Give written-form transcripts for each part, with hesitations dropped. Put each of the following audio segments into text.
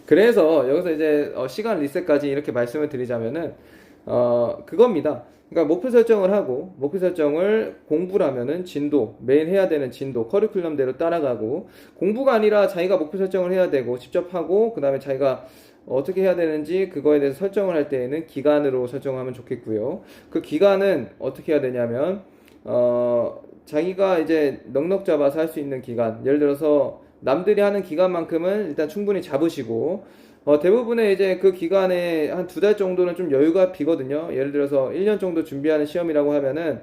그래서 여기서 이제 시간 리셋까지 이렇게 말씀을 드리자면은 그겁니다. 그러니까 목표 설정을 하고 목표 설정을 공부라면은 진도 매일 해야 되는 진도 커리큘럼대로 따라가고 공부가 아니라 자기가 목표 설정을 해야 되고 직접 하고 그 다음에 자기가 어떻게 해야 되는지 그거에 대해서 설정을 할 때에는 기간으로 설정하면 좋겠고요. 그 기간은 어떻게 해야 되냐면 자기가 이제 넉넉 잡아서 할 수 있는 기간, 예를 들어서 남들이 하는 기간만큼은 일단 충분히 잡으시고 대부분의 이제 그 기간에 한 두 달 정도는 좀 여유가 비거든요. 예를 들어서 1년 정도 준비하는 시험이라고 하면은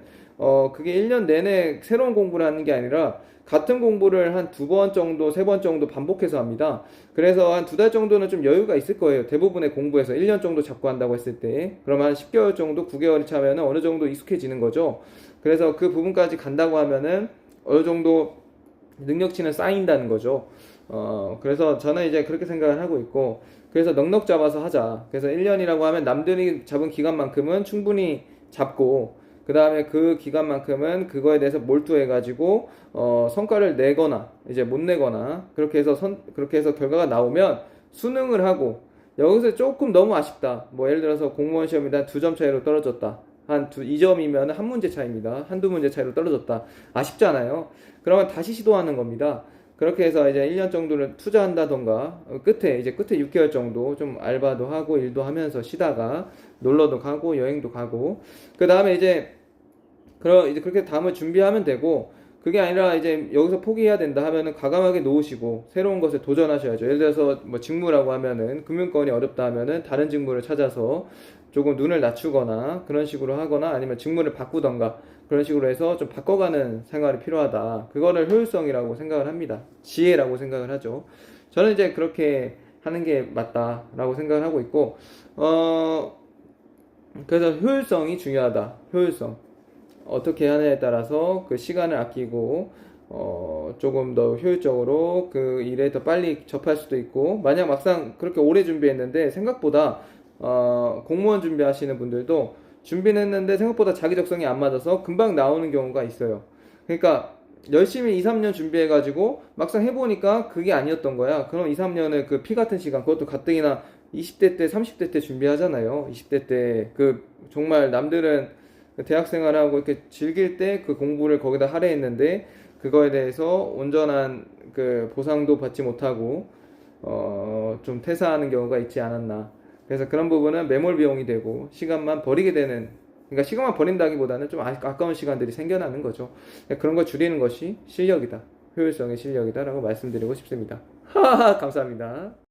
그게 1년 내내 새로운 공부를 하는 게 아니라 같은 공부를 한 두 번 정도, 세 번 정도 반복해서 합니다. 그래서 한 두 달 정도는 좀 여유가 있을 거예요. 대부분의 공부에서 1년 정도 잡고 한다고 했을 때. 그러면 한 10개월 정도, 9개월이 차면은 어느 정도 익숙해지는 거죠. 그래서 그 부분까지 간다고 하면은 어느 정도 능력치는 쌓인다는 거죠. 그래서 저는 이제 그렇게 생각을 하고 있고, 그래서 넉넉 잡아서 하자. 그래서 1년이라고 하면 남들이 잡은 기간만큼은 충분히 잡고, 그 다음에 그 기간만큼은 그거에 대해서 몰두해가지고, 성과를 내거나, 이제 못 내거나, 그렇게 해서 결과가 나오면 수능을 하고, 여기서 조금 너무 아쉽다. 뭐, 예를 들어서 공무원 시험이다. 2점 차이로 떨어졌다. 2점이면 한 문제 차이입니다. 한두 문제 차이로 떨어졌다. 아쉽잖아요. 그러면 다시 시도하는 겁니다. 그렇게 해서 이제 1년 정도를 투자한다던가, 끝에 6개월 정도 좀 알바도 하고 일도 하면서 쉬다가 놀러도 가고 여행도 가고, 그 다음에 이제 그렇게 다음을 준비하면 되고, 그게 아니라 이제 여기서 포기해야 된다 하면은 과감하게 놓으시고 새로운 것에 도전하셔야죠. 예를 들어서 뭐 직무라고 하면은 금융권이 어렵다 하면은 다른 직무를 찾아서 조금 눈을 낮추거나 그런 식으로 하거나 아니면 직무를 바꾸던가 그런 식으로 해서 좀 바꿔가는 생활이 필요하다. 그거를 효율성이라고 생각을 합니다. 지혜라고 생각을 하죠. 저는 이제 그렇게 하는 게 맞다라고 생각을 하고 있고, 그래서 효율성이 중요하다. 효율성. 어떻게 하느냐에 따라서 그 시간을 아끼고 조금 더 효율적으로 그 일에 더 빨리 접할 수도 있고, 만약 막상 그렇게 오래 준비했는데 생각보다 공무원 준비하시는 분들도 준비는 했는데 생각보다 자기 적성이 안 맞아서 금방 나오는 경우가 있어요. 그러니까 열심히 2, 3년 준비해가지고 막상 해보니까 그게 아니었던 거야. 그럼 2, 3년을 그 피 같은 시간, 그것도 가뜩이나 20대 때, 30대 때 준비하잖아요. 20대 때 그 정말 남들은 대학 생활하고 이렇게 즐길 때 그 공부를 거기다 할애했는데 그거에 대해서 온전한 그 보상도 받지 못하고 좀 퇴사하는 경우가 있지 않았나. 그래서 그런 부분은 매몰 비용이 되고 시간만 버리게 되는, 그러니까 시간만 버린다기보다는 좀 아까운 시간들이 생겨나는 거죠. 그런 걸 줄이는 것이 실력이다. 효율성의 실력이다라고 말씀드리고 싶습니다. 하하, 감사합니다.